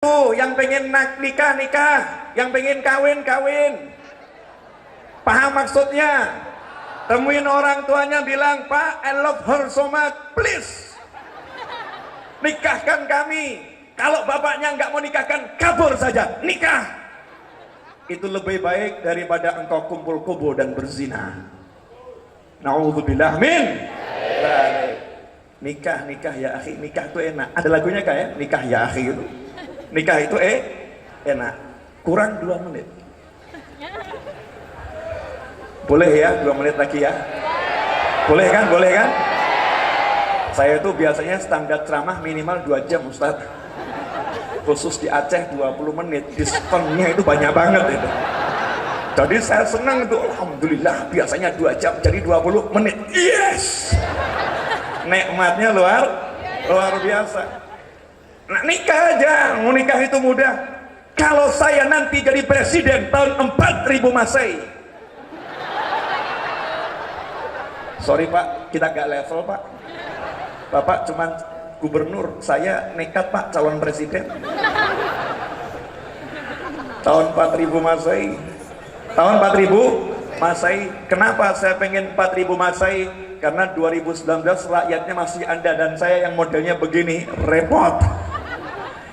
Yang pengen nikah nikah, yang pengen kawin kawin. Paham maksudnya? Temuin orang tuanya, bilang, Pak, I love her so much, please nikahkan kami. Kalau bapaknya nggak mau nikahkan, kabur saja, nikah. Itu lebih baik daripada engkau kumpul kebo dan berzina. Na'udzubillah min. Nikah ya akhi, nikah itu enak. Ada lagunya kayak nikah ya akhi itu. Nikah itu enak. Kurang 2 menit. Boleh ya 2 menit lagi ya? Boleh kan? Boleh kan? Saya itu biasanya standar ceramah minimal 2 jam Ustaz. Khusus di Aceh 20 menit. Diskonnya itu banyak banget itu. Jadi saya senang itu. Alhamdulillah, biasanya 2 jam jadi 20 menit. Yes! Nikmatnya luar biasa. Nah, nikah aja. Mau nikah itu mudah. Kalau saya nanti jadi presiden tahun 4000 Masehi. Sorry Pak, kita gak level Pak. Bapak cuman gubernur, saya nekat Pak calon presiden. Tahun 4000 Masehi. Tahun 4000 Masehi. Kenapa saya pengen 4000 Masehi? Karena 2019 rakyatnya masih Anda dan saya yang modelnya begini, repot.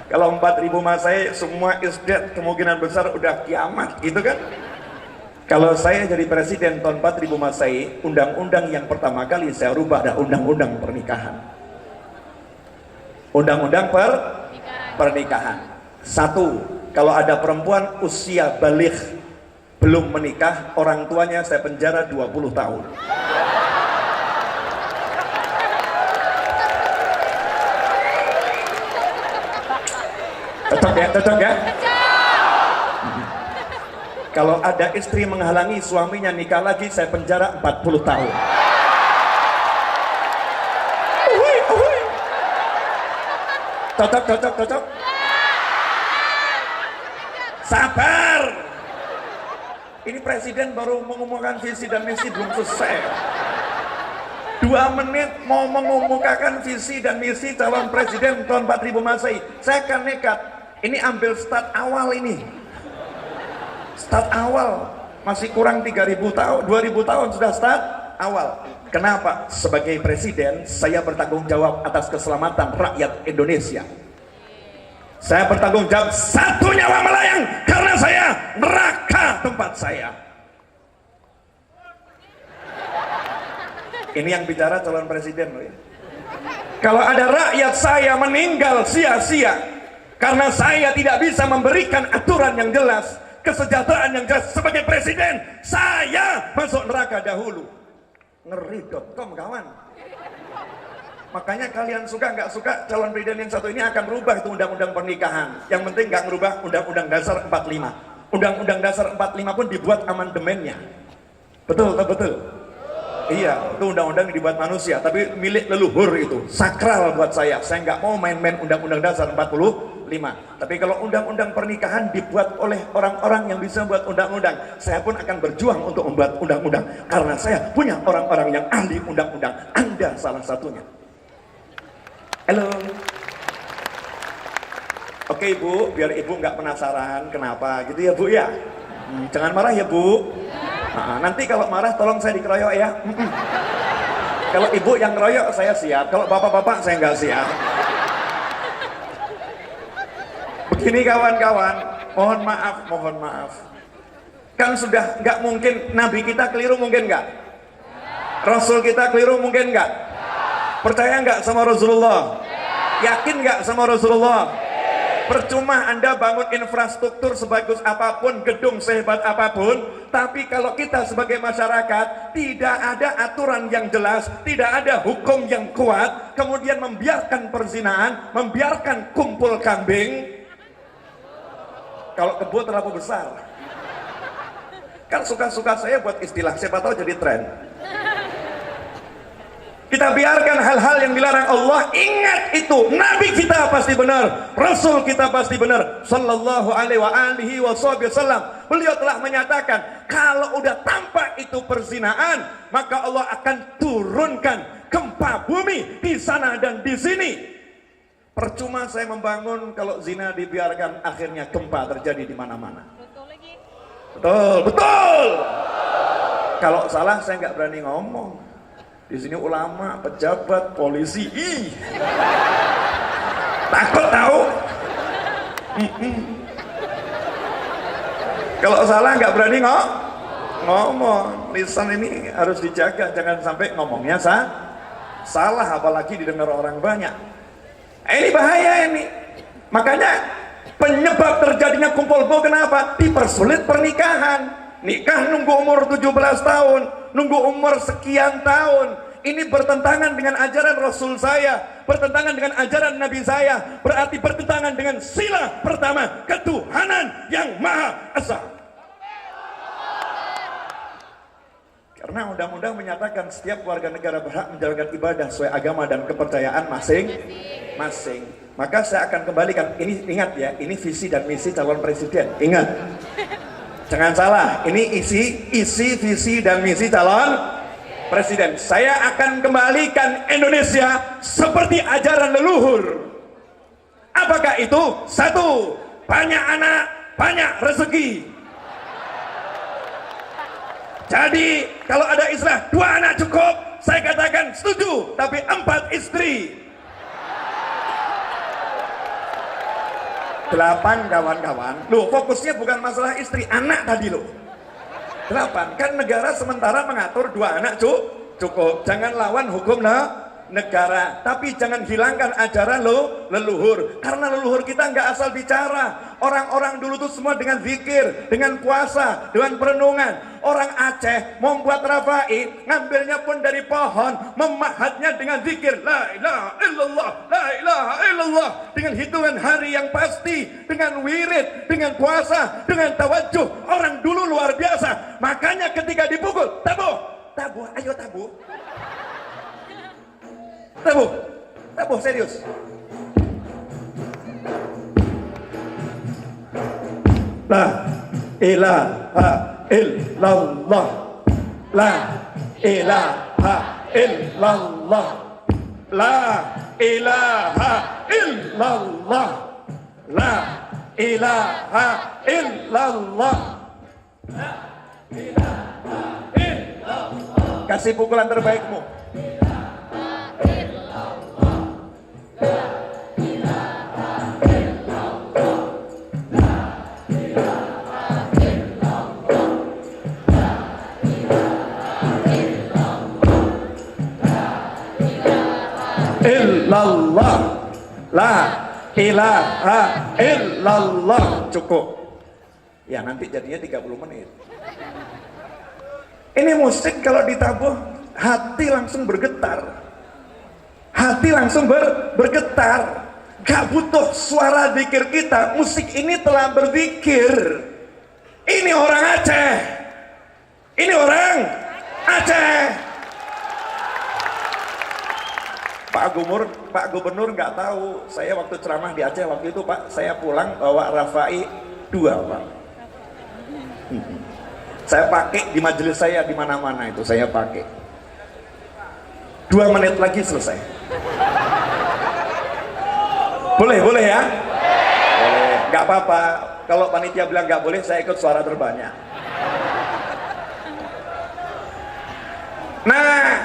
Kalau 4000 Masehi semua is dead, kemungkinan besar udah kiamat gitu kan. Kalau saya jadi presiden tahun 4000 Masehi, undang-undang yang pertama kali saya rubah adalah undang-undang pernikahan. Undang-undang pernikahan. 1, kalau ada perempuan usia baligh belum menikah, orang tuanya saya penjara 20 tahun. Cocok ya? Kalau ada istri menghalangi suaminya nikah lagi, saya penjara 40 tahun. Cocok. Sabar. Ini presiden baru mengumumkan visi dan misi, belum selesai. 2 menit mau mengumumkan visi dan misi calon presiden tahun 4000 Masehi. Saya akan nekat. Ini ambil start awal ini. Start awal. Masih kurang 3000 tahun, 2000 tahun sudah start awal. Kenapa? Sebagai presiden, saya bertanggung jawab atas keselamatan rakyat Indonesia. Saya bertanggung jawab 1 nyawa melayang karena saya neraka tempat saya. Ini yang bicara calon presiden loh ya. Kalau ada rakyat saya meninggal sia-sia karena saya tidak bisa memberikan aturan yang jelas, kesejahteraan yang jelas, sebagai presiden saya masuk neraka dahulu. Ngeri.com kawan. Makanya kalian suka nggak suka, calon presiden yang satu ini akan merubah itu undang-undang pernikahan. Yang penting nggak merubah undang-undang dasar 45. Undang-undang dasar 45 pun dibuat amandemennya. Betul. Iya, itu undang-undang dibuat manusia, tapi milik leluhur itu, sakral buat saya. Saya nggak mau main-main undang-undang dasar 45. Tapi kalau undang-undang pernikahan dibuat oleh orang-orang yang bisa buat undang-undang, saya pun akan berjuang untuk membuat undang-undang. Karena saya punya orang-orang yang ahli undang-undang. Anda salah satunya. Halo. Oke Ibu, biar Ibu nggak penasaran kenapa gitu ya Bu ya. Jangan marah ya Bu. Nah, nanti kalau marah tolong saya dikeroyok ya. Kalau Ibu yang ngeroyok saya siap, kalau bapak-bapak saya nggak siap. Begini kawan-kawan, mohon maaf. Kan sudah nggak mungkin, Nabi kita keliru mungkin nggak? Rasul kita keliru mungkin nggak? Percaya nggak sama Rasulullah? Yakin nggak sama Rasulullah? Percuma Anda bangun infrastruktur sebagus apapun, gedung sehebat apapun, tapi kalau kita sebagai masyarakat tidak ada aturan yang jelas, tidak ada hukum yang kuat, kemudian membiarkan perzinahan, membiarkan kumpul kambing. Kalau kebo terlalu besar, kan suka-suka saya buat istilah, siapa tahu jadi tren. Kita biarkan hal-hal yang dilarang Allah. Ingat itu, Nabi kita pasti benar, Rasul kita pasti benar, Sallallahu alaihi wasallam. Beliau telah menyatakan, kalau udah tampak itu perzinahan, maka Allah akan turunkan gempa bumi di sana dan di sini. Percuma saya membangun kalau zina dibiarkan, akhirnya gempa terjadi di mana-mana. Betul lagi. Betul, betul. Kalau salah saya nggak berani ngomong. Di sini ulama, pejabat, polisi, takut tahu. Kalau salah nggak berani ngomong. Lisan ini harus dijaga, jangan sampai ngomongnya salah, apalagi didengar orang banyak. Ini bahaya ini. Makanya penyebab terjadinya kumpul bo kenapa? Dipersulit pernikahan. Nikah nunggu umur 17 tahun, nunggu umur sekian tahun. Ini bertentangan dengan ajaran Rasul saya, bertentangan dengan ajaran Nabi saya, berarti bertentangan dengan sila pertama, ketuhanan yang Maha Esa. Karena undang-undang menyatakan setiap warga negara berhak menjalankan ibadah sesuai agama dan kepercayaan masing-masing. Maka saya akan kembalikan, ini ingat ya, ini visi dan misi calon presiden. Ingat, jangan salah, ini isi visi dan misi calon presiden. Saya akan kembalikan Indonesia seperti ajaran leluhur. Apakah itu? 1, banyak anak, banyak rezeki. Jadi kalau ada istilah 2 anak cukup, saya katakan setuju, tapi 4 istri. 8 kawan-kawan. Loh, fokusnya bukan masalah istri, anak tadi loh. 8, kan negara sementara mengatur 2 anak cukup. Jangan lawan hukum negara, tapi jangan hilangkan ajaran leluhur. Karena leluhur kita nggak asal bicara. Orang-orang dulu tuh semua dengan zikir, dengan puasa, dengan perenungan. Orang Aceh membuat rafai, ngambilnya pun dari pohon, memahatnya dengan zikir la ilaha illallah, la ilaha illallah, dengan hitungan hari yang pasti, dengan wirid, dengan puasa, dengan tawajuh. Orang dulu luar biasa. Makanya ketika dipukul, tabuh, ayo tabuh. Tabuh serius. La ilaha illallah, la ilaha illallah, la ilaha illallah, la ilaha illallah, la ilaha illallah. Kasih pukulan terbaikmu. Illallah, la ilaha illallah. Cukup ya, nanti jadinya 30 menit. Ini musik kalau ditabuh, hati langsung bergetar, hati langsung bergetar. Gak butuh suara zikir kita, musik ini telah berzikir. Ini orang Aceh, ini orang Aceh. Pak Gubernur nggak tahu, saya waktu ceramah di Aceh waktu itu Pak, saya pulang bawa rafai 2 Pak. Saya pakai di majelis saya di mana-mana itu saya pakai. 2 menit lagi selesai. Boleh ya? Boleh, nggak apa-apa. Kalau panitia bilang nggak boleh, saya ikut suara terbanyak. Nah,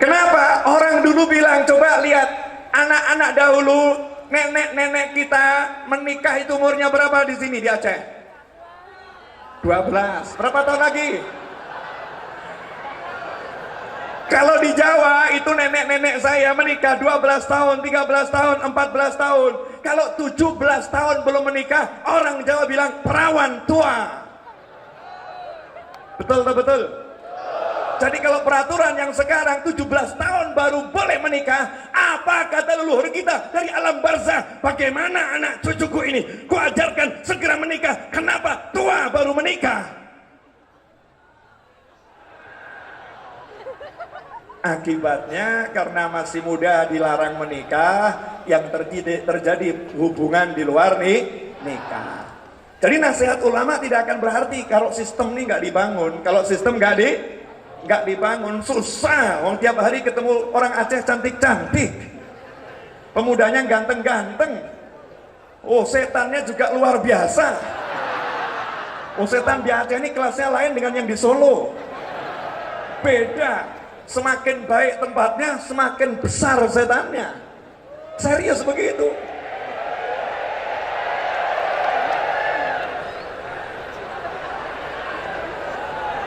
kenapa orang dulu bilang, coba lihat anak-anak dahulu, nenek-nenek kita menikah itu umurnya berapa di sini di Aceh? 12. Berapa tahun lagi? Kalau di Jawa itu nenek-nenek saya menikah 12 tahun, 13 tahun, 14 tahun. Kalau 17 tahun belum menikah, orang Jawa bilang perawan tua. Betul tak betul? Jadi kalau peraturan yang sekarang 17 tahun baru boleh menikah, apa kata leluhur kita dari alam barzah? Bagaimana anak cucuku ini? Ku ajarkan segera menikah. Kenapa tua baru menikah? Akibatnya karena masih muda dilarang menikah, yang terjadi hubungan di luar nikah. Jadi nasihat ulama tidak akan berarti kalau sistem ini nggak dibangun. Kalau sistem nggak dibangun, susah. Wong tiap hari ketemu orang Aceh cantik-cantik. Pemudanya ganteng-ganteng. Oh, setannya juga luar biasa. Oh, setan di Aceh ini kelasnya lain dengan yang di Solo. Beda. Semakin baik tempatnya, semakin besar setannya. Serius begitu.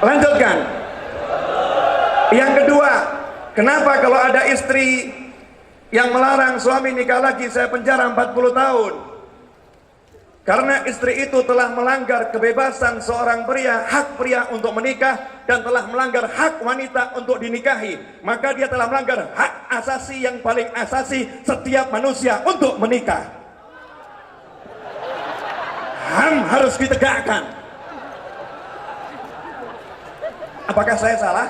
Lanjutkan. Yang kedua, kenapa kalau ada istri yang melarang suami nikah lagi saya penjara 40 tahun? Karena istri itu telah melanggar kebebasan seorang pria, hak pria untuk menikah, dan telah melanggar hak wanita untuk dinikahi. Maka dia telah melanggar hak asasi yang paling asasi setiap manusia untuk menikah. HAM harus ditegakkan. Apakah saya salah?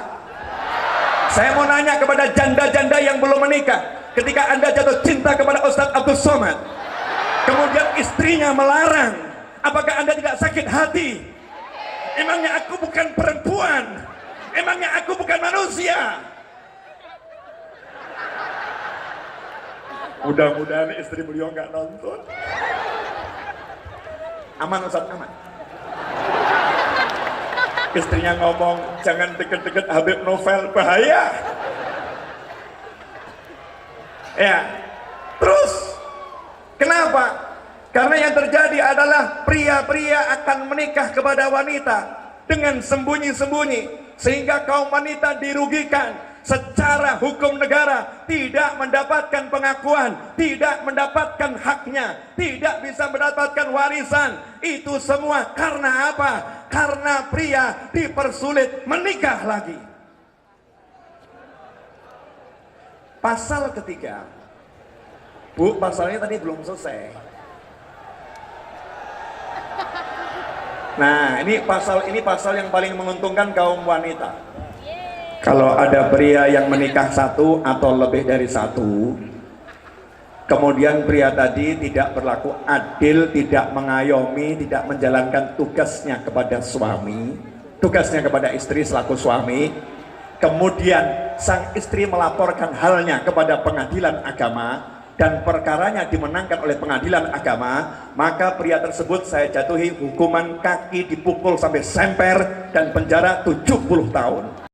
Saya mau nanya kepada janda-janda yang belum menikah. Ketika Anda jatuh cinta kepada Ustadz Abdul Somad, kemudian istrinya melarang, apakah Anda tidak sakit hati? Emangnya aku bukan perempuan? Emangnya aku bukan manusia? Mudah-mudahan istri beliau nggak nonton. Aman Ustadz, aman. Istrinya ngomong, jangan deket-deket Habib Novel, bahaya. Ya, terus kenapa? Karena yang terjadi adalah pria-pria akan menikah kepada wanita dengan sembunyi-sembunyi, sehingga kaum wanita dirugikan. Secara hukum negara tidak mendapatkan pengakuan, tidak mendapatkan haknya, tidak bisa mendapatkan warisan. Itu semua karena apa? Karena pria dipersulit menikah lagi. Pasal ketiga, Bu, pasalnya tadi belum selesai. Nah, ini pasal yang paling menguntungkan kaum wanita. Kalau ada pria yang menikah satu atau lebih dari satu, kemudian pria tadi tidak berlaku adil, tidak mengayomi, tidak menjalankan tugasnya kepada suami, tugasnya kepada istri selaku suami, kemudian sang istri melaporkan halnya kepada pengadilan agama, dan perkaranya dimenangkan oleh pengadilan agama, maka pria tersebut saya jatuhi hukuman kaki dipukul sampai semper dan penjara 70 tahun.